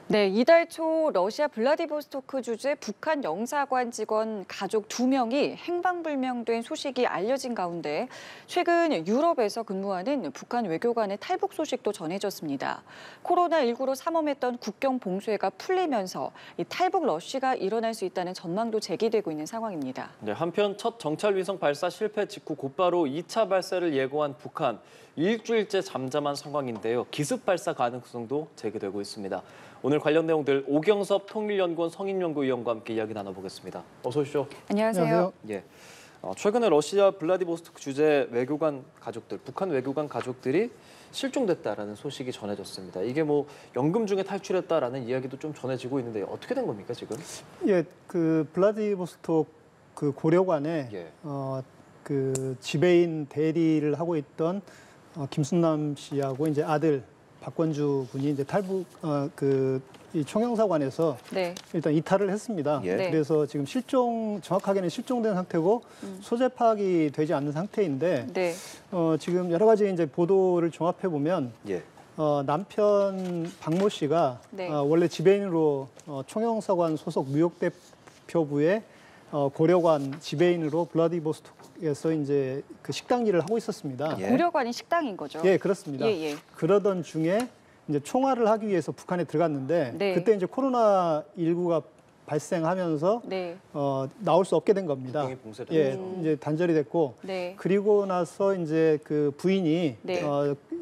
네, 이달 초 러시아 블라디보스토크 주재 북한 영사관 직원 가족 2명이 행방불명된 소식이 알려진 가운데 최근 유럽에서 근무하는 북한 외교관의 탈북 소식도 전해졌습니다. 코로나19로 삼엄했던 국경 봉쇄가 풀리면서 이 탈북 러쉬가 일어날 수 있다는 전망도 제기되고 있는 상황입니다. 네, 한편 첫 정찰 위성 발사 실패 직후 곧바로 2차 발사를 예고한 북한. 일주일째 잠잠한 상황인데요. 기습 발사 가능성도 제기되고 있습니다. 오늘 관련 내용들 오경섭 통일연구원 성인연구위원과 함께 이야기 나눠보겠습니다. 어서 오십시오. 안녕하세요. 예. 최근에 러시아 블라디보스토크 주재 외교관 가족들, 북한 외교관 가족들이 실종됐다라는 소식이 전해졌습니다. 이게 뭐 연금 중에 탈출했다라는 이야기도 좀 전해지고 있는데 어떻게 된 겁니까 지금? 예, 그 블라디보스토크 그 고려관에 예. 그 지배인 대리를 하고 있던 김순남 씨하고 이제 아들 박권주 군이 이제 탈북 이 총영사관에서 네. 일단 이탈을 했습니다. 예. 네. 그래서 지금 정확하게는 실종된 상태고 소재 파악이 되지 않는 상태인데 네. 지금 여러 가지 이제 보도를 종합해 보면 예. 남편 박모 씨가 네. 원래 지배인으로 총영사관 소속 뉴욕 대표부의 고려관 지배인으로 블라디보스토크에서 이제 그 식당 일을 하고 있었습니다. 예. 고려관이 식당인 거죠? 예, 그렇습니다. 예, 예. 그러던 중에 이제 총알을 하기 위해서 북한에 들어갔는데 네. 그때 이제 코로나19가 발생하면서 네. 나올 수 없게 된 겁니다. 국경이 봉쇄된 예, 거죠. 이제 단절이 됐고 네. 그리고 나서 이제 그 부인이 네.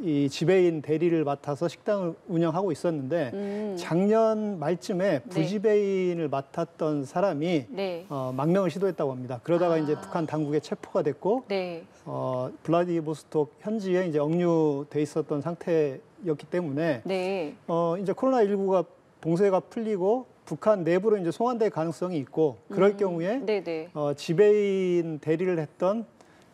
이 지배인 대리를 맡아서 식당을 운영하고 있었는데 작년 말쯤에 부지배인을 맡았던 사람이 네. 망명을 시도했다고 합니다. 그러다가 이제 북한 당국에 체포가 됐고 네. 블라디보스토크 현지에 이제 억류돼 있었던 상태였기 때문에 네. 이제 코로나19가 봉쇄가 풀리고 북한 내부로 이제 송환될 가능성이 있고 그럴 경우에 네네. 지배인 대리를 했던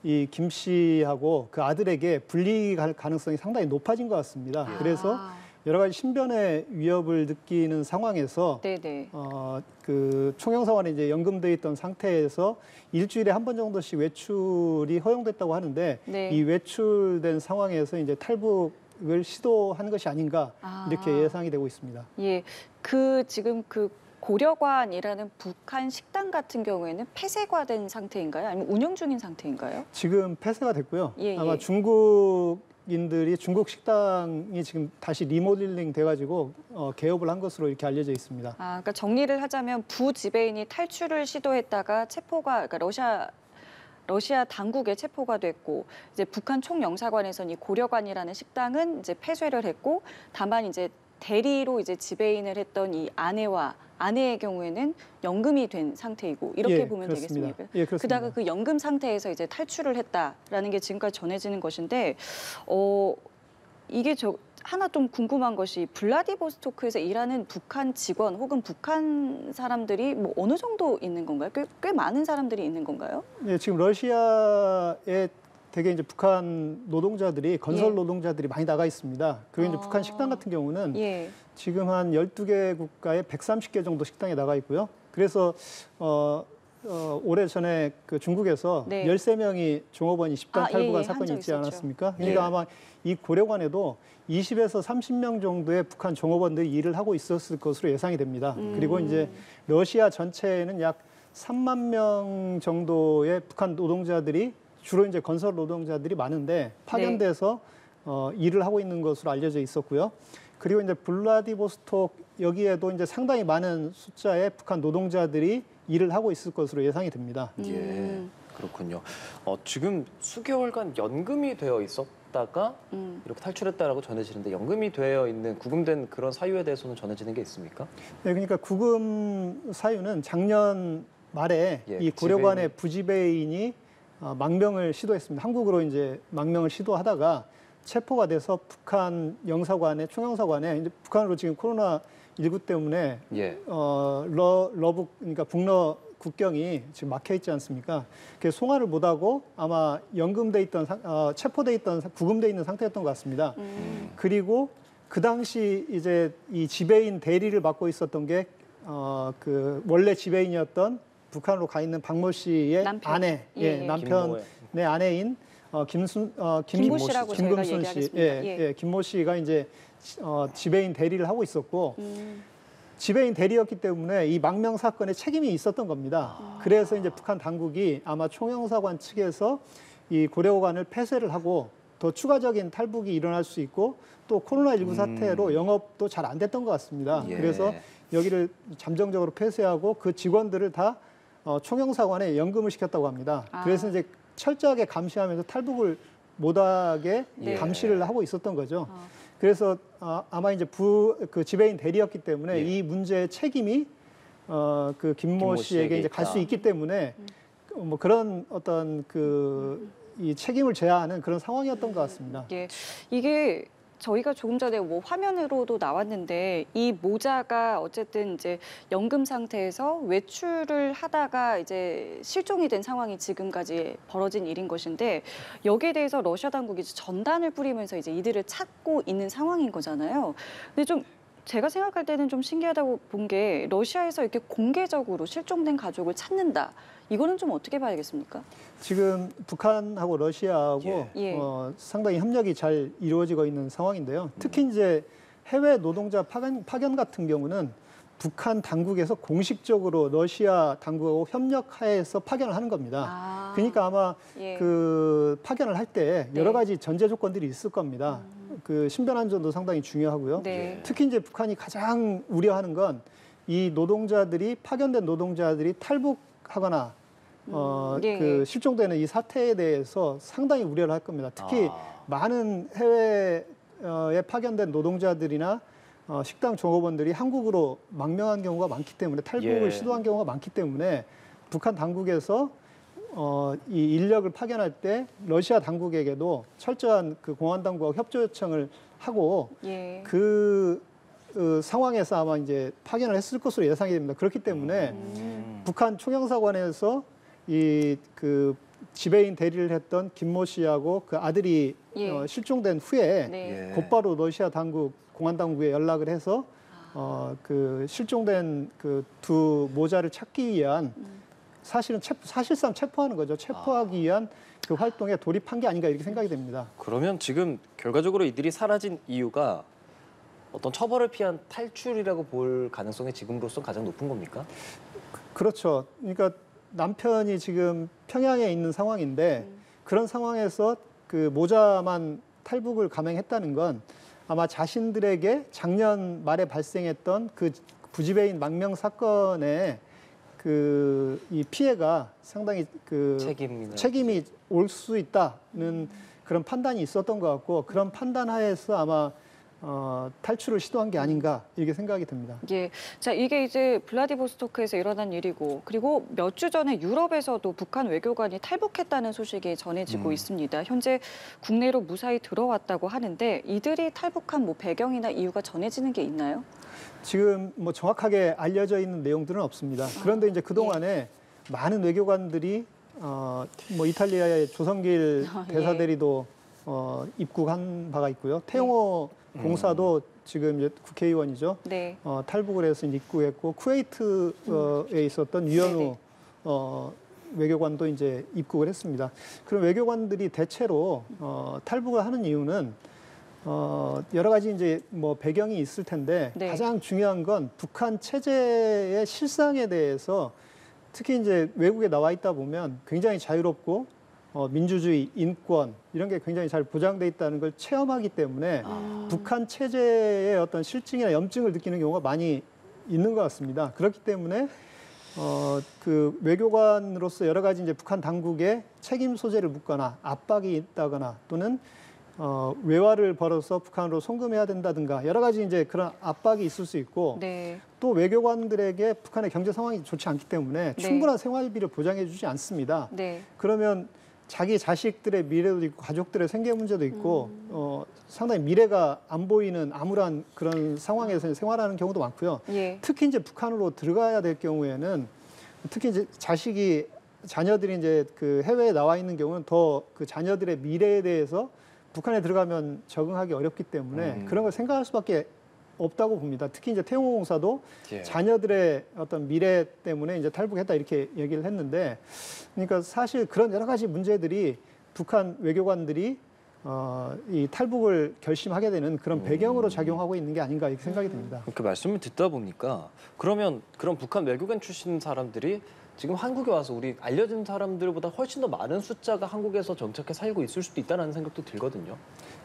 이 김 씨하고 그 아들에게 불이익할 가능성이 상당히 높아진 것 같습니다. 그래서 여러 가지 신변의 위협을 느끼는 상황에서 네네. 그 총영사관에 이제 연금돼 있던 상태에서 일주일에 한 번 정도씩 외출이 허용됐다고 하는데 네. 이 외출된 상황에서 이제 탈북을 시도한 것이 아닌가 이렇게 예상이 되고 있습니다. 예, 지금 그 고려관이라는 북한 식당 같은 경우에는 폐쇄화된 상태인가요? 아니면 운영 중인 상태인가요? 지금 폐쇄가 됐고요. 예, 아마 예. 중국인들이 중국 식당이 지금 다시 리모델링 돼가지고 개업을 한 것으로 이렇게 알려져 있습니다. 그러니까 정리를 하자면 부지배인이 탈출을 시도했다가 그러니까 러시아 당국에 체포가 됐고 이제 북한 총영사관에서는 이 고려관이라는 식당은 이제 폐쇄를 했고 다만 이제 대리로 이제 지배인을 했던 이 아내의 경우에는 연금이 된 상태이고 이렇게 예, 보면 그렇습니다. 되겠습니까? 예, 그렇습니다. 그다가 그 연금 상태에서 이제 탈출을 했다라는 게 지금까지 전해지는 것인데 이게 하나 좀 궁금한 것이 블라디보스토크에서 일하는 북한 직원 혹은 북한 사람들이 뭐 어느 정도 있는 건가요? 꽤 많은 사람들이 있는 건가요? 네, 지금 러시아에 되게 이제 북한 노동자들이 건설 예. 노동자들이 많이 나가 있습니다. 그리고 이제 북한 식당 같은 경우는 예. 지금 한 12개 국가에 130개 정도 식당에 나가 있고요. 그래서 올해 전에 그 중국에서 네. 13명이 종업원이 집단 탈북한 예, 사건이 한적 있지 있었죠. 않았습니까? 그러니까 예. 아마 이 고려관에도 20에서 30명 정도의 북한 종업원들이 일을 하고 있었을 것으로 예상이 됩니다. 그리고 이제 러시아 전체에는 약 3만 명 정도의 북한 노동자들이 주로 이제 건설 노동자들이 많은데 파견돼서 일을 하고 있는 것으로 알려져 있었고요. 그리고 이제 블라디보스토크 여기에도 이제 상당히 많은 숫자의 북한 노동자들이 일을 하고 있을 것으로 예상이 됩니다. 예, 그렇군요. 지금 수개월간 연금이 되어 있었다가 이렇게 탈출했다라고 전해지는데 연금이 되어 있는 구금된 그런 사유에 대해서는 전해지는 게 있습니까? 네, 그러니까 구금 사유는 작년 말에 예, 이 고려관의 부지배인이 망명을 시도했습니다. 한국으로 이제 망명을 시도하다가 체포가 돼서 북한 영사관에 총영사관에 이제 북한으로 지금 코로나19 때문에 예. 그러니까 북러 국경이 지금 막혀 있지 않습니까? 그래서 송환을 못하고 아마 연금돼 있던 체포돼 있던 구금돼 있는 상태였던 것 같습니다. 그리고 그 당시 이제 이 지배인 대리를 맡고 있었던 게 그 원래 지배인이었던 북한으로 가 있는 박모 씨의 남편. 아내, 예. 남편의 아내인 김모 씨라고 저희가 김금순 씨, 얘기하겠습니다. 예. 김모 씨가 이제 지배인 대리를 하고 있었고 지배인 대리였기 때문에 이 망명 사건에 책임이 있었던 겁니다. 그래서 이제 북한 당국이 아마 총영사관 측에서 이 고려관을 폐쇄를 하고 더 추가적인 탈북이 일어날 수 있고 또 코로나19 사태로 영업도 잘 안 됐던 것 같습니다. 예. 그래서 여기를 잠정적으로 폐쇄하고 그 직원들을 다 총영사관에 연금을 시켰다고 합니다. 그래서 이제 철저하게 감시하면서 탈북을 못하게 네. 감시를 하고 있었던 거죠. 그래서 아마 이제 그 지배인 대리였기 때문에 예. 이 문제의 책임이 그 김모 씨에게 이제 갈 수 있다. 있기 때문에 뭐 그런 어떤 이 책임을 져야 하는 그런 상황이었던 것 같습니다. 예, 이게 저희가 조금 전에 뭐 화면으로도 나왔는데 이 모자가 어쨌든 이제 연금 상태에서 외출을 하다가 이제 실종이 된 상황이 지금까지 벌어진 일인 것인데 여기에 대해서 러시아 당국이 이제 전단을 뿌리면서 이제 이들을 찾고 있는 상황인 거잖아요. 근데 좀 제가 생각할 때는 좀 신기하다고 본 게 러시아에서 이렇게 공개적으로 실종된 가족을 찾는다. 이거는 좀 어떻게 봐야겠습니까? 지금 북한하고 러시아하고 예. 상당히 협력이 잘 이루어지고 있는 상황인데요. 특히 이제 해외 노동자 파견 같은 경우는 북한 당국에서 공식적으로 러시아 당국하고 협력하에서 파견을 하는 겁니다. 그러니까 아마 예. 그 파견을 할 때 네. 여러 가지 전제 조건들이 있을 겁니다. 그 신변 안전도 상당히 중요하고요. 네. 특히 이제 북한이 가장 우려하는 건 이 노동자들이 파견된 노동자들이 탈북하거나 예. 그 실종되는 이 사태에 대해서 상당히 우려를 할 겁니다. 특히 많은 해외에 파견된 노동자들이나 식당 종업원들이 한국으로 망명한 경우가 많기 때문에 탈북을 예. 시도한 경우가 많기 때문에 북한 당국에서 이 인력을 파견할 때 러시아 당국에게도 철저한 그 공안 당국과 협조 요청을 하고 예. 그 상황에서 아마 이제 파견을 했을 것으로 예상이 됩니다. 그렇기 때문에 북한 총영사관에서 이 그 지배인 대리를 했던 김모 씨하고 그 아들이 예. 실종된 후에 네. 예. 곧바로 러시아 당국 공안 당국에 연락을 해서 그 실종된 그 두 모자를 찾기 위한 사실상 체포하는 거죠. 체포하기 위한 그 활동에 돌입한 게 아닌가 이렇게 생각이 됩니다. 그러면 지금 결과적으로 이들이 사라진 이유가 어떤 처벌을 피한 탈출이라고 볼 가능성이 지금으로선 가장 높은 겁니까? 그렇죠. 그러니까 남편이 지금 평양에 있는 상황인데 그런 상황에서 그 모자만 탈북을 감행했다는 건 아마 자신들에게 작년 말에 발생했던 그 부지배인 망명 사건의 그 이 피해가 상당히 그 책임이 올 수 있다는 그런 판단이 있었던 것 같고 그런 판단 하에서 아마 탈출을 시도한 게 아닌가 이렇게 생각이 듭니다. 예, 자 이게 이제 블라디보스토크에서 일어난 일이고 그리고 몇 주 전에 유럽에서도 북한 외교관이 탈북했다는 소식이 전해지고 있습니다. 현재 국내로 무사히 들어왔다고 하는데 이들이 탈북한 뭐 배경이나 이유가 전해지는 게 있나요? 지금 뭐 정확하게 알려져 있는 내용들은 없습니다. 그런데 이제 그 동안에 많은 외교관들이 뭐 이탈리아의 조성길 대사 대리도 입국한 바가 있고요. 태영호 공사도 지금 이제 국회의원이죠. 네. 탈북을 해서 입국했고 쿠웨이트에 있었던 유현우 외교관도 이제 입국을 했습니다. 그런 외교관들이 대체로 탈북을 하는 이유는 여러 가지 이제 뭐 배경이 있을 텐데 네. 가장 중요한 건 북한 체제의 실상에 대해서 특히 이제 외국에 나와 있다 보면 굉장히 자유롭고 민주주의, 인권 이런 게 굉장히 잘 보장돼 있다는 걸 체험하기 때문에 북한 체제의 어떤 실증이나 염증을 느끼는 경우가 많이 있는 것 같습니다. 그렇기 때문에 그 외교관으로서 여러 가지 이제 북한 당국의 책임 소재를 묻거나 압박이 있다거나 또는 외화를 벌어서 북한으로 송금해야 된다든가 여러 가지 이제 그런 압박이 있을 수 있고 네. 또 외교관들에게 북한의 경제 상황이 좋지 않기 때문에 네. 충분한 생활비를 보장해 주지 않습니다. 네. 그러면 자기 자식들의 미래도 있고 가족들의 생계 문제도 있고 상당히 미래가 안 보이는 암울한 그런 상황에서 생활하는 경우도 많고요. 예. 특히 이제 북한으로 들어가야 될 경우에는 특히 이제 자녀들이 이제 그 해외에 나와 있는 경우는 더 그 자녀들의 미래에 대해서 북한에 들어가면 적응하기 어렵기 때문에 그런 걸 생각할 수밖에 없다고 봅니다. 특히 이제 태용호 공사도 예. 자녀들의 어떤 미래 때문에 이제 탈북했다 이렇게 얘기를 했는데, 그러니까 사실 그런 여러 가지 문제들이 북한 외교관들이 이 탈북을 결심하게 되는 그런 배경으로 작용하고 있는 게 아닌가 이렇게 생각이 듭니다. 그 말씀을 듣다 보니까 그러면 그런 북한 외교관 출신 사람들이 지금 한국에 와서 우리 알려진 사람들보다 훨씬 더 많은 숫자가 한국에서 정착해 살고 있을 수도 있다는 생각도 들거든요.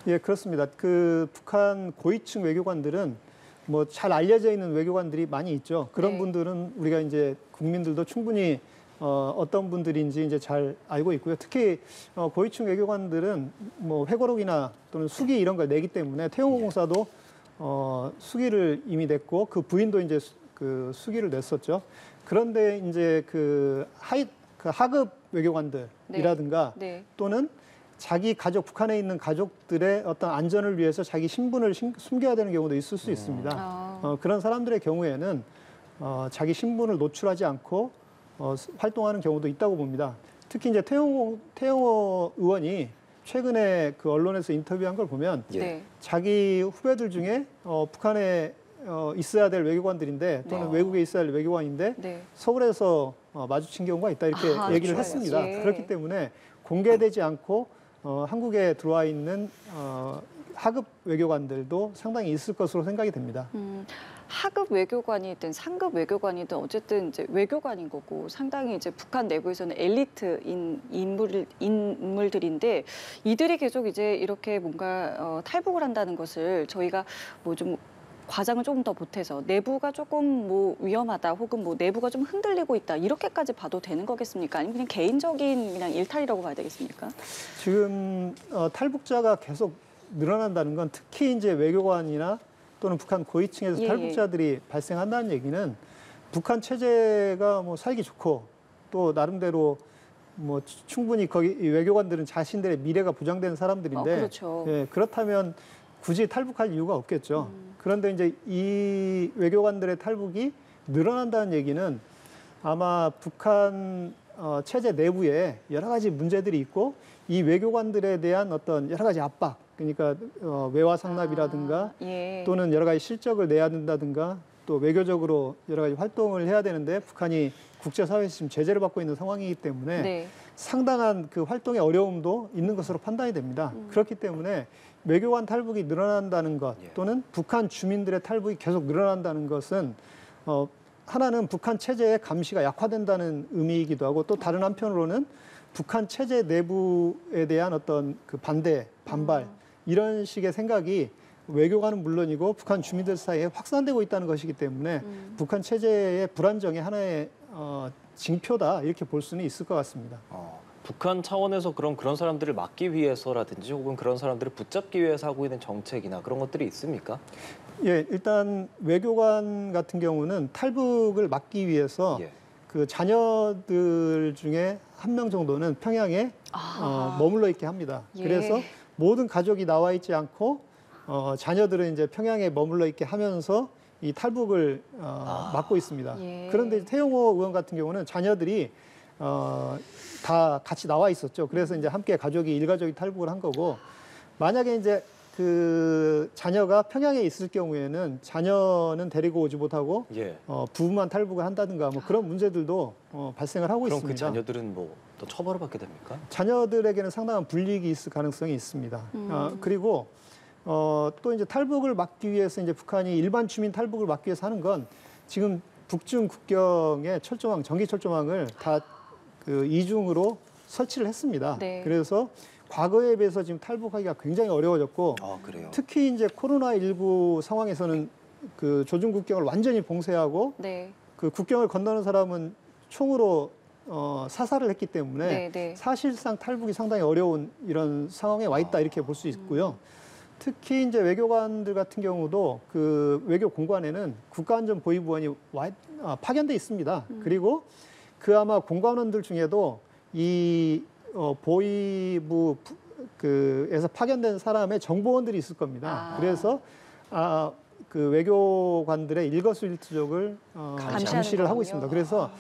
예, 그렇습니다. 그 북한 고위층 외교관들은 뭐 잘 알려져 있는 외교관들이 많이 있죠. 그런 네. 분들은 우리가 이제 국민들도 충분히 어떤 분들인지 이제 잘 알고 있고요. 특히 고위층 외교관들은 뭐 회고록이나 또는 수기 이런 걸 내기 때문에 태용호 공사도 수기를 이미 냈고 그 부인도 이제 그 수기를 냈었죠. 그런데 이제 그 하급 외교관들이라든가 네. 또는 자기 가족, 북한에 있는 가족들의 어떤 안전을 위해서 자기 신분을 숨겨야 되는 경우도 있을 수 있습니다. 그런 사람들의 경우에는 자기 신분을 노출하지 않고 활동하는 경우도 있다고 봅니다. 특히 이제 태용호 의원이 최근에 그 언론에서 인터뷰한 걸 보면 네. 자기 후배들 중에 북한에 있어야 될 외교관들인데 또는 외국에 있어야 할 외교관인데 네. 서울에서 마주친 경우가 있다 이렇게 얘기를 그렇죠. 했습니다. 예. 그렇기 때문에 공개되지 않고 한국에 들어와 있는 하급 외교관들도 상당히 있을 것으로 생각이 됩니다. 하급 외교관이든 상급 외교관이든 어쨌든 이제 외교관인 거고 상당히 이제 북한 내부에서는 엘리트인 인물들인데 이들이 계속 이제 이렇게 뭔가 탈북을 한다는 것을 저희가 뭐 좀 과장을 조금 더 보태서 내부가 조금 뭐 위험하다 혹은 뭐 내부가 좀 흔들리고 있다 이렇게까지 봐도 되는 거겠습니까? 아니면 그냥 개인적인 그냥 일탈이라고 봐야 되겠습니까? 지금 탈북자가 계속 늘어난다는 건 특히 이제 외교관이나 또는 북한 고위층에서 예, 탈북자들이 발생한다는 얘기는 북한 체제가 뭐 살기 좋고 또 나름대로 뭐 충분히 거기 이 외교관들은 자신들의 미래가 보장된 사람들인데 그렇죠. 예, 그렇다면 굳이 탈북할 이유가 없겠죠. 그런데 이제 이 외교관들의 탈북이 늘어난다는 얘기는 아마 북한 체제 내부에 여러 가지 문제들이 있고 이 외교관들에 대한 어떤 여러 가지 압박, 그러니까 외화 상납이라든가 예. 또는 여러 가지 실적을 내야 된다든가 또 외교적으로 여러 가지 활동을 해야 되는데 북한이 국제사회에서 지금 제재를 받고 있는 상황이기 때문에 네. 상당한 그 활동의 어려움도 있는 것으로 판단이 됩니다. 그렇기 때문에 외교관 탈북이 늘어난다는 것 또는 북한 주민들의 탈북이 계속 늘어난다는 것은 하나는 북한 체제의 감시가 약화된다는 의미이기도 하고 또 다른 한편으로는 북한 체제 내부에 대한 어떤 그 반발 이런 식의 생각이 외교관은 물론이고 북한 주민들 사이에 확산되고 있다는 것이기 때문에 북한 체제의 불안정의 하나의 징표다 이렇게 볼 수는 있을 것 같습니다. 북한 차원에서 그런 사람들을 막기 위해서라든지 혹은 그런 사람들을 붙잡기 위해서 하고 있는 정책이나 그런 것들이 있습니까? 예, 일단 외교관 같은 경우는 탈북을 막기 위해서 그 자녀들 중에 한 명 정도는 평양에 머물러 있게 합니다. 예. 그래서 모든 가족이 나와 있지 않고 자녀들은 이제 평양에 머물러 있게 하면서 이 탈북을 막고 있습니다. 예. 그런데 태용호 의원 같은 경우는 자녀들이 다 같이 나와 있었죠. 그래서 이제 함께 가족이 일가족이 탈북을 한 거고 만약에 이제 그 자녀가 평양에 있을 경우에는 자녀는 데리고 오지 못하고 부부만 탈북을 한다든가 뭐 그런 문제들도 발생을 하고 그럼 있습니다. 그 자녀들은 뭐 또 처벌을 받게 됩니까? 자녀들에게는 상당한 불이익이 있을 가능성이 있습니다. 그리고 또 이제 탈북을 막기 위해서 이제 북한이 일반 주민 탈북을 막기 위해서 하는 건 지금 북중 국경에 철조망, 전기 철조망을 다 그 이중으로 설치를 했습니다. 네. 그래서 과거에 비해서 지금 탈북하기가 굉장히 어려워졌고 그래요? 특히 이제 코로나19 상황에서는 그 조중 국경을 완전히 봉쇄하고 네. 그 국경을 건너는 사람은 총으로 사살을 했기 때문에 네, 네. 사실상 탈북이 상당히 어려운 이런 상황에 와 있다 이렇게 볼 수 있고요. 특히 이제 외교관들 같은 경우도 그 외교 공관에는 국가안전보위부원이 파견돼 있습니다. 그리고 그 아마 공관원들 중에도 이 보위부 그에서 파견된 사람의 정보원들이 있을 겁니다. 그래서 그 외교관들의 일거수일투족을 감시를 하고 있습니다. 그래서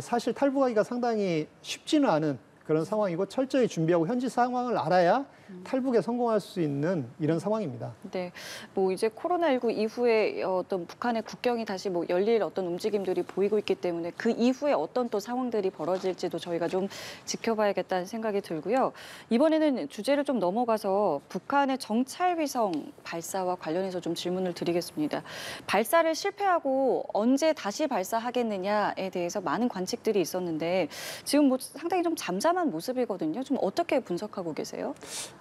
사실 탈북하기가 상당히 쉽지는 않은 그런 상황이고 철저히 준비하고 현지 상황을 알아야 탈북에 성공할 수 있는 이런 상황입니다. 네, 뭐 이제 코로나19 이후에 어떤 북한의 국경이 다시 뭐 열릴 어떤 움직임들이 보이고 있기 때문에 그 이후에 어떤 또 상황들이 벌어질지도 저희가 좀 지켜봐야겠다는 생각이 들고요. 이번에는 주제를 좀 넘어가서 북한의 정찰 위성 발사와 관련해서 좀 질문을 드리겠습니다. 발사를 실패하고 언제 다시 발사하겠느냐에 대해서 많은 관측들이 있었는데 지금 뭐 상당히 좀 잠잠한 모습이거든요. 좀 어떻게 분석하고 계세요?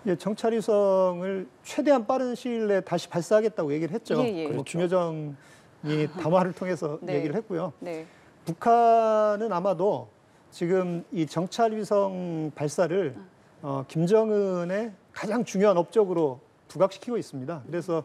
예, 정찰 위성을 최대한 빠른 시일 내에 다시 발사하겠다고 얘기를 했죠. 예, 예. 뭐 그렇죠. 김여정이 담화를 통해서 네. 얘기를 했고요. 네. 북한은 아마도 지금 이 정찰 위성 발사를 김정은의 가장 중요한 업적으로 부각시키고 있습니다. 그래서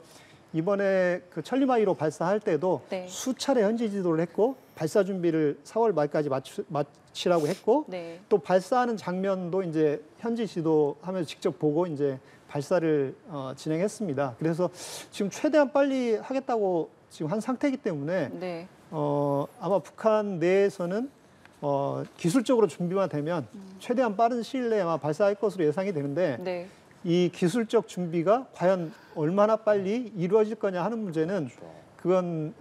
이번에 그 천리마이로 발사할 때도 네. 수차례 현지 지도를 했고 발사 준비를 4월 말까지 마치라고 했고 네. 또 발사하는 장면도 이제 현지 지도하면서 직접 보고 이제 발사를 진행했습니다. 그래서 지금 최대한 빨리 하겠다고 지금 한 상태이기 때문에 네. 아마 북한 내에서는 기술적으로 준비만 되면 최대한 빠른 시일 내에 아마 발사할 것으로 예상이 되는데 네. 이 기술적 준비가 과연 얼마나 빨리 이루어질 거냐 하는 문제는 그건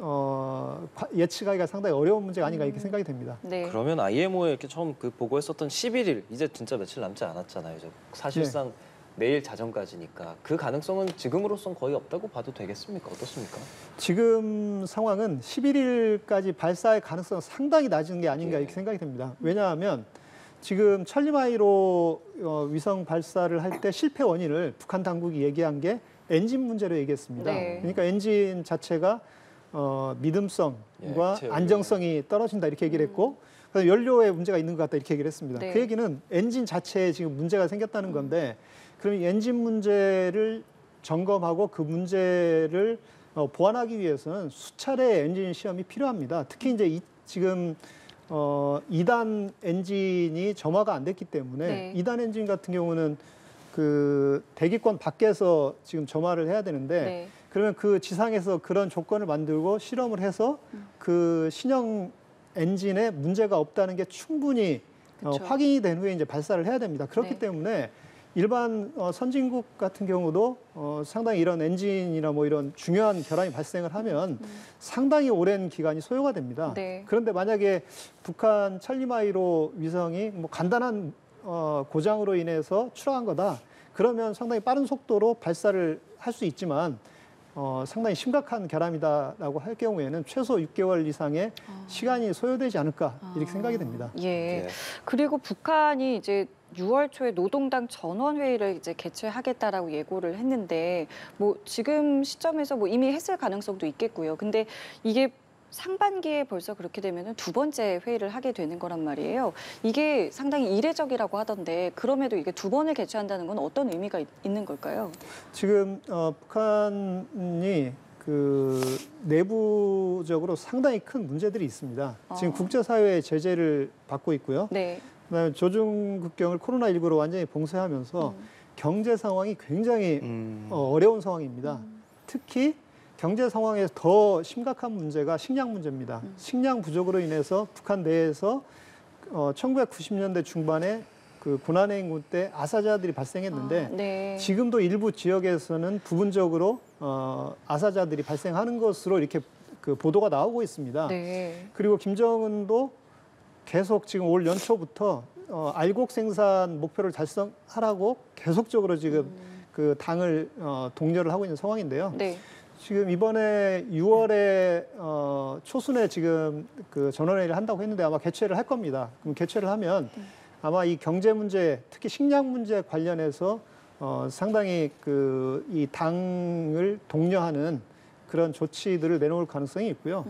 예측하기가 상당히 어려운 문제가 아닌가 이렇게 생각이 됩니다. 네. 그러면 IMO에 이렇게 처음 그 보고했었던 11일 이제 진짜 며칠 남지 않았잖아요. 이제 사실상 내일 자정까지니까 그 가능성은 지금으로선 거의 없다고 봐도 되겠습니까? 어떻습니까? 지금 상황은 11일까지 발사할 가능성은 상당히 낮은 게 아닌가 이렇게 생각이 됩니다. 왜냐하면 지금 천리마이로 위성 발사를 할 때 실패 원인을 북한 당국이 얘기한 게 엔진 문제로 얘기했습니다. 네. 그러니까 엔진 자체가 믿음성과 예, 안정성이 떨어진다 이렇게 얘기를 했고 그다음에 연료에 문제가 있는 것 같다 이렇게 얘기를 했습니다. 네. 그 얘기는 엔진 자체에 지금 문제가 생겼다는 건데 그럼 이 엔진 문제를 점검하고 그 문제를 보완하기 위해서는 수차례 엔진 시험이 필요합니다. 특히 이제 지금 2단 엔진이 점화가 안 됐기 때문에 네. 2단 엔진 같은 경우는 그 대기권 밖에서 지금 점화를 해야 되는데 네. 그러면 그 지상에서 그런 조건을 만들고 실험을 해서 그 신형 엔진에 문제가 없다는 게 충분히 그쵸. 확인이 된 후에 이제 발사를 해야 됩니다. 그렇기 네. 때문에 일반 선진국 같은 경우도 상당히 이런 엔진이나 뭐 이런 중요한 결함이 발생을 하면 상당히 오랜 기간이 소요가 됩니다. 네. 그런데 만약에 북한 천리마이로 위성이 뭐 간단한 고장으로 인해서 추락한 거다. 그러면 상당히 빠른 속도로 발사를 할 수 있지만 상당히 심각한 결함이다라고 할 경우에는 최소 6개월 이상의 시간이 소요되지 않을까 이렇게 생각이 됩니다. 예. 그리고 북한이 이제 6월 초에 노동당 전원회의를 이제 개최하겠다라고 예고를 했는데 뭐 지금 시점에서 뭐 이미 했을 가능성도 있겠고요. 근데 이게 상반기에 벌써 그렇게 되면은 두 번째 회의를 하게 되는 거란 말이에요. 이게 상당히 이례적이라고 하던데 그럼에도 이게 두 번을 개최한다는 건 어떤 의미가 있는 걸까요? 지금 북한이 그 내부적으로 상당히 큰 문제들이 있습니다. 지금 국제사회의 제재를 받고 있고요. 네. 그다음에 조중국경을 코로나19로 완전히 봉쇄하면서 경제 상황이 굉장히 어려운 상황입니다. 특히 경제 상황에서 더 심각한 문제가 식량 문제입니다. 식량 부족으로 인해서 북한 내에서 1990년대 중반에 그 고난행군 때 아사자들이 발생했는데 네. 지금도 일부 지역에서는 부분적으로 아사자들이 발생하는 것으로 이렇게 그 보도가 나오고 있습니다. 네. 그리고 김정은도 계속 지금 올 연초부터 알곡 생산 목표를 달성하라고 계속적으로 지금 그 당을 독려를 하고 있는 상황인데요. 네. 지금 이번에 6월에 초순에 지금 그 전원회의를 한다고 했는데 아마 개최를 할 겁니다. 그럼 개최를 하면 아마 이 경제 문제, 특히 식량 문제 관련해서 상당히 그 이 당을 독려하는 그런 조치들을 내놓을 가능성이 있고요.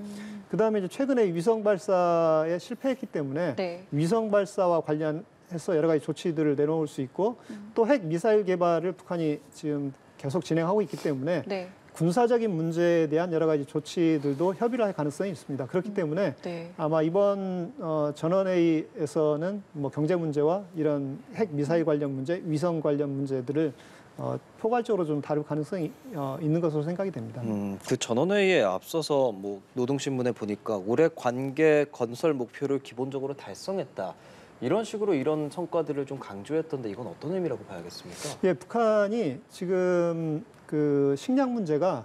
그다음에 이제 최근에 위성 발사에 실패했기 때문에 네. 위성 발사와 관련해서 여러 가지 조치들을 내놓을 수 있고 또 핵 미사일 개발을 북한이 지금 계속 진행하고 있기 때문에 네. 군사적인 문제에 대한 여러 가지 조치들도 협의를 할 가능성이 있습니다. 그렇기 때문에 네. 아마 이번 전원회의에서는 뭐 경제 문제와 이런 핵 미사일 관련 문제, 위성 관련 문제들을 포괄적으로 좀 다룰 가능성이 있는 것으로 생각이 됩니다. 그 전원회의에 앞서서 뭐 노동신문에 보니까 올해 관계 건설 목표를 기본적으로 달성했다. 이런 식으로 이런 성과들을 좀 강조했던데 이건 어떤 의미라고 봐야겠습니까? 예, 북한이 지금 그 식량 문제가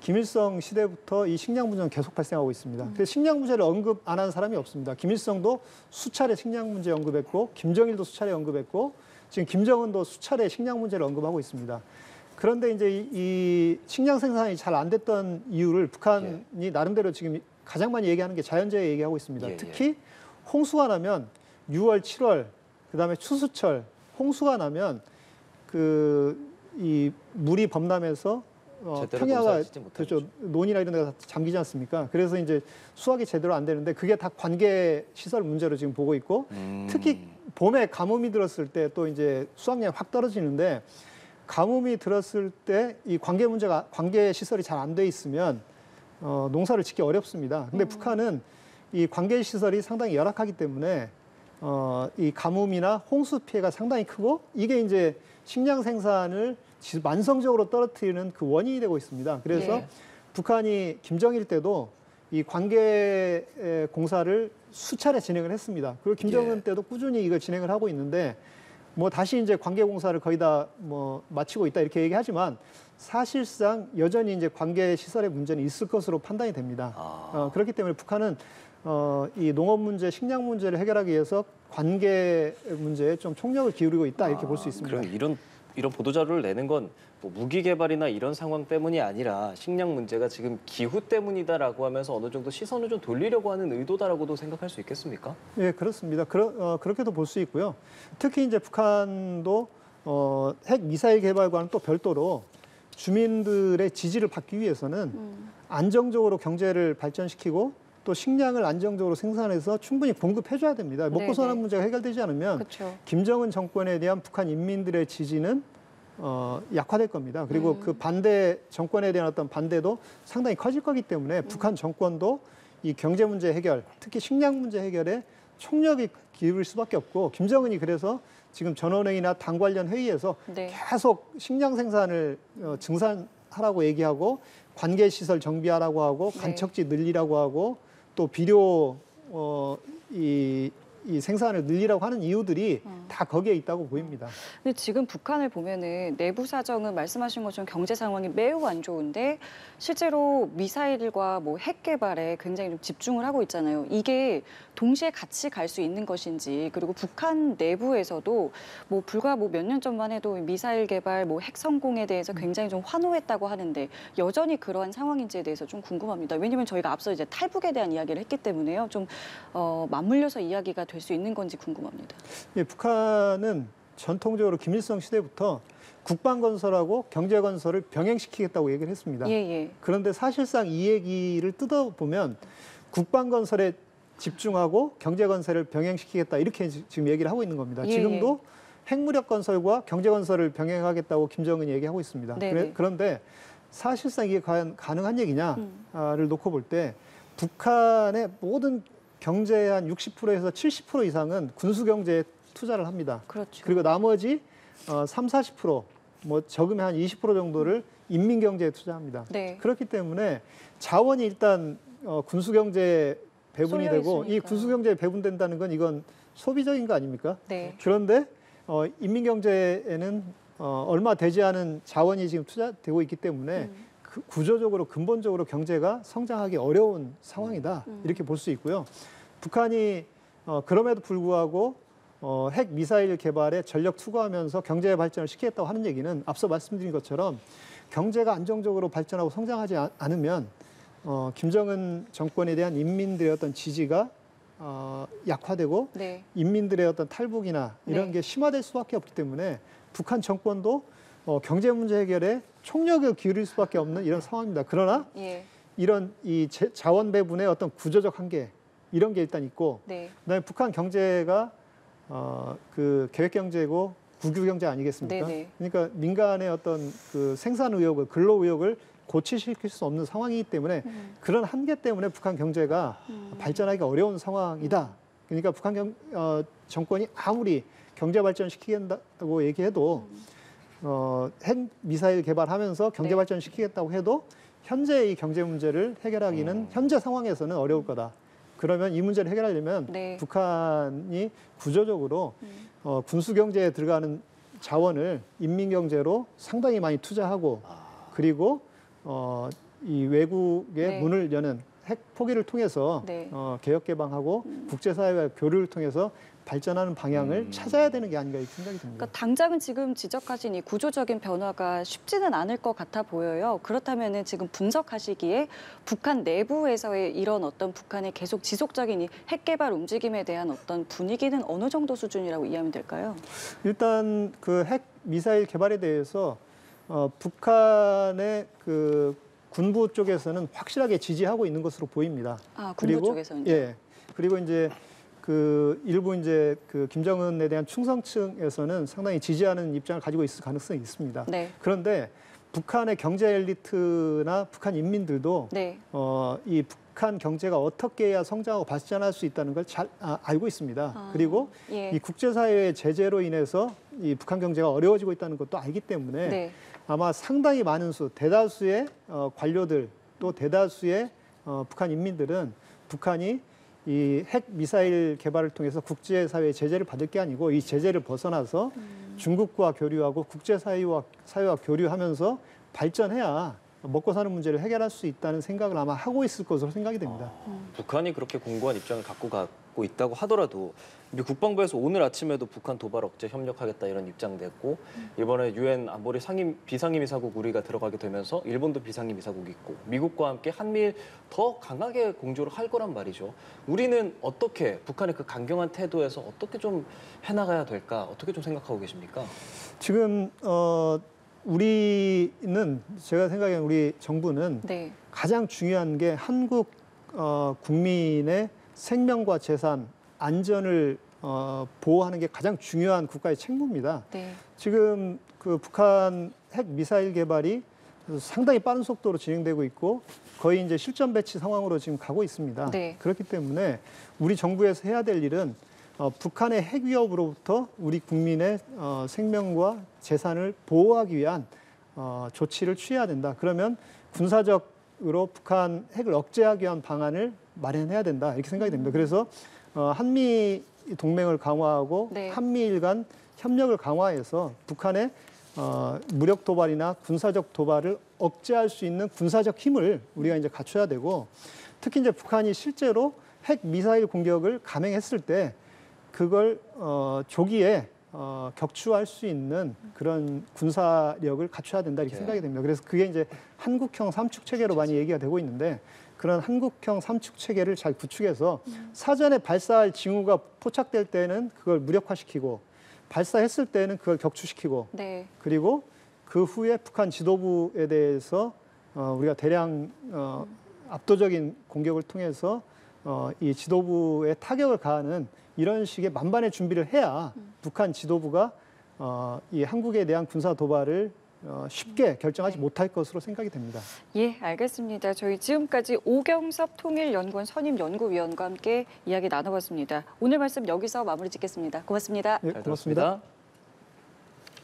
김일성 시대부터 이 식량 문제는 계속 발생하고 있습니다. 그래서 식량 문제를 언급 안 한 사람이 없습니다. 김일성도 수차례 식량 문제 언급했고, 김정일도 수차례 언급했고, 지금 김정은도 수차례 식량 문제를 언급하고 있습니다. 그런데 이제 이 식량 생산이 잘 안 됐던 이유를 북한이 나름대로 지금 가장 많이 얘기하는 게 자연재해 얘기하고 있습니다. 예, 특히 홍수가 나면 6월, 7월, 그다음에 추수철, 홍수가 나면 이 물이 범람해서 제대로 평야가 공사하지 못하죠. 그렇죠. 논이나 이런 데가 다 잠기지 않습니까? 그래서 이제 수확이 제대로 안 되는데 그게 다 관계 시설 문제로 지금 보고 있고 특히 봄에 가뭄이 들었을 때 또 이제 수확량이 확 떨어지는데 가뭄이 들었을 때 이 관계 시설이 잘 안 돼 있으면 농사를 짓기 어렵습니다. 근데 북한은 이 관계 시설이 상당히 열악하기 때문에 이 가뭄이나 홍수 피해가 상당히 크고 이게 이제 식량 생산을 만성적으로 떨어뜨리는 그 원인이 되고 있습니다. 그래서 네. 북한이 김정일 때도 이 관계 공사를 수차례 진행을 했습니다. 그리고 김정은 때도 꾸준히 이걸 진행을 하고 있는데 뭐 다시 이제 관계 공사를 거의 다 뭐 마치고 있다 이렇게 얘기하지만 사실상 여전히 이제 관계 시설의 문제는 있을 것으로 판단이 됩니다. 그렇기 때문에 북한은 이 농업 문제, 식량 문제를 해결하기 위해서 관계 문제에 좀 총력을 기울이고 있다 이렇게 볼 수 있습니다. 그럼 이런 보도자료를 내는 건 뭐 무기 개발이나 이런 상황 때문이 아니라 식량 문제가 지금 기후 때문이다라고 하면서 어느 정도 시선을 좀 돌리려고 하는 의도다라고도 생각할 수 있겠습니까? 예, 그렇습니다. 그렇게도 볼 수 있고요. 특히 이제 북한도 핵 미사일 개발과는 또 별도로 주민들의 지지를 받기 위해서는 안정적으로 경제를 발전시키고 또 식량을 안정적으로 생산해서 충분히 공급해줘야 됩니다. 먹고 사는 네네. 문제가 해결되지 않으면 그렇죠. 김정은 정권에 대한 북한 인민들의 지지는 약화될 겁니다. 그리고 그 반대 정권에 대한 어떤 반대도 상당히 커질 거기 때문에 북한 정권도 이 경제 문제 해결, 특히 식량 문제 해결에 총력이 기울일 수밖에 없고 김정은이 그래서 지금 전원회의나 당 관련 회의에서 네. 계속 계속 식량 생산을 증산하라고 얘기하고 관계 시설 정비하라고 하고 네. 간척지 늘리라고 하고 또 비료 이 생산을 늘리라고 하는 이유들이 다 거기에 있다고 보입니다. 근데 지금 북한을 보면은 내부 사정은 말씀하신 것처럼 경제 상황이 매우 안 좋은데 실제로 미사일과 뭐 핵 개발에 굉장히 좀 집중을 하고 있잖아요. 이게 동시에 같이 갈 수 있는 것인지 그리고 북한 내부에서도 뭐 불과 뭐 몇 년 전만 해도 미사일 개발, 뭐 핵 성공에 대해서 굉장히 좀 환호했다고 하는데 여전히 그러한 상황인지에 대해서 좀 궁금합니다. 왜냐하면 저희가 앞서 이제 탈북에 대한 이야기를 했기 때문에요. 좀 맞물려서 이야기가 될 수 있는 건지 궁금합니다. 예, 북한은 전통적으로 김일성 시대부터 국방 건설하고 경제 건설을 병행시키겠다고 얘기를 했습니다. 예, 예. 그런데 사실상 이 얘기를 뜯어보면 국방 건설에 집중하고 경제 건설을 병행시키겠다 이렇게 지금 얘기를 하고 있는 겁니다. 예, 지금도 핵무력 건설과 경제 건설을 병행하겠다고 김정은이 얘기하고 있습니다. 그런데 사실상 이게 과연 가능한 얘기냐를 놓고 볼 때 북한의 모든 경제의 한 60%에서 70% 이상은 군수 경제에 투자를 합니다. 그렇죠. 그리고 나머지 30-40%, 뭐 적으면 한 20% 정도를 인민 경제에 투자합니다. 네. 그렇기 때문에 자원이 일단 군수 경제에 배분이 되고 이 있으니까. 군수 경제에 배분된다는 건 이건 소비적인 거 아닙니까? 네. 그런데 인민 경제에는 얼마 되지 않은 자원이 지금 투자되고 있기 때문에 구조적으로 근본적으로 경제가 성장하기 어려운 상황이다 이렇게 볼 수 있고요. 북한이 그럼에도 불구하고 핵 미사일 개발에 전력 투구하면서 경제 발전을 시키겠다고 하는 얘기는 앞서 말씀드린 것처럼 경제가 안정적으로 발전하고 성장하지 않으면 김정은 정권에 대한 인민들의 어떤 지지가 약화되고 네. 인민들의 어떤 탈북이나 이런 네. 게 심화될 수밖에 없기 때문에 북한 정권도 경제 문제 해결에 총력을 기울일 수밖에 없는 이런 상황입니다. 그러나 예. 이런 이 자원 배분의 어떤 구조적 한계 이런 게 일단 있고 네. 그다음에 북한 경제가 그 계획 경제고 국유 경제 아니겠습니까? 네네. 그러니까 민간의 어떤 그 생산 의욕을 근로 의욕을 고취시킬 수 없는 상황이기 때문에 그런 한계 때문에 북한 경제가 발전하기가 어려운 상황이다. 그러니까 북한 정권이 아무리 경제 발전 시키겠다고 얘기해도 핵 미사일 개발하면서 경제 네. 발전 시키겠다고 해도 현재 이 경제 문제를 해결하기는 현재 상황에서는 어려울 거다. 그러면 이 문제를 해결하려면 네. 북한이 구조적으로 군수 경제에 들어가는 자원을 인민 경제로 상당히 많이 투자하고 그리고 이 외국의 네. 문을 여는 핵 포기를 통해서 네. 개혁 개방하고 국제사회와 교류를 통해서 발전하는 방향을 찾아야 되는 게 아닌가 이렇게 생각이 듭니다. 그러니까 당장은 지금 지적하신 이 구조적인 변화가 쉽지는 않을 것 같아 보여요. 그렇다면은 지금 분석하시기에 북한 내부에서의 이런 어떤 북한의 계속 지속적인 이 핵 개발 움직임에 대한 어떤 분위기는 어느 정도 수준이라고 이해하면 될까요? 일단 그 핵 미사일 개발에 대해서 북한의 그 군부 쪽에서는 확실하게 지지하고 있는 것으로 보입니다. 아, 군부 쪽에서는요? 예. 그리고 이제 그 일부 이제 그 김정은에 대한 충성층에서는 상당히 지지하는 입장을 가지고 있을 가능성이 있습니다. 네. 그런데 북한의 경제 엘리트나 북한 인민들도 네. 이 북한 경제가 어떻게 해야 성장하고 발전할 수 있다는 걸 잘 알고 있습니다. 그리고 예. 이 국제사회의 제재로 인해서 이 북한 경제가 어려워지고 있다는 것도 알기 때문에 네. 아마 상당히 많은 대다수의 관료들 또 대다수의 북한 인민들은 북한이 이 핵 미사일 개발을 통해서 국제사회의 제재를 받을 게 아니고 이 제재를 벗어나서 중국과 교류하고 국제사회와 교류하면서 발전해야 먹고 사는 문제를 해결할 수 있다는 생각을 아마 하고 있을 것으로 생각이 됩니다. 북한이 그렇게 공고한 입장을 갖고 가고 있다고 하더라도 우리 국방부에서 오늘 아침에도 북한 도발 억제 협력하겠다 이런 입장 냈고 이번에 유엔 안보리 비상임이사국 우리가 들어가게 되면서 일본도 비상임이사국이 있고 미국과 함께 한미일 더 강하게 공조를 할 거란 말이죠. 우리는 어떻게 북한의 그 강경한 태도에서 어떻게 좀 해나가야 될까? 어떻게 좀 생각하고 계십니까? 지금 우리는 제가 생각하기엔 우리 정부는 네. 가장 중요한 게 한국 국민의 생명과 재산, 안전을 보호하는 게 가장 중요한 국가의 책무입니다. 네. 지금 그 북한 핵 미사일 개발이 상당히 빠른 속도로 진행되고 있고 거의 이제 실전 배치 상황으로 지금 가고 있습니다. 네. 그렇기 때문에 우리 정부에서 해야 될 일은 북한의 핵 위협으로부터 우리 국민의 생명과 재산을 보호하기 위한 조치를 취해야 된다. 그러면 군사적으로 북한 핵을 억제하기 위한 방안을 마련해야 된다. 이렇게 생각이 됩니다. 그래서 한미 동맹을 강화하고 네. 한미일 간 협력을 강화해서 북한의 무력 도발이나 군사적 도발을 억제할 수 있는 군사적 힘을 우리가 이제 갖춰야 되고 특히 이제 북한이 실제로 핵 미사일 공격을 감행했을 때 그걸 조기에 격추할 수 있는 그런 군사력을 갖춰야 된다 이렇게 생각이 됩니다. 그래서 그게 이제 한국형 삼축 체계로 많이 얘기가 되고 있는데 그런 한국형 삼축 체계를 잘 구축해서 사전에 발사할 징후가 포착될 때는 그걸 무력화시키고 발사했을 때는 그걸 격추시키고 네. 그리고 그 후에 북한 지도부에 대해서 우리가 대량 압도적인 공격을 통해서 이 지도부에 타격을 가하는 이런 식의 만반의 준비를 해야 북한 지도부가 이 한국에 대한 군사 도발을 쉽게 결정하지 못할 것으로 생각이 됩니다. 예, 알겠습니다. 저희 지금까지 오경섭 통일연구원 선임연구위원과 함께 이야기 나눠봤습니다. 오늘 말씀 여기서 마무리 짓겠습니다. 고맙습니다. 네, 잘 고맙습니다. 들었습니다.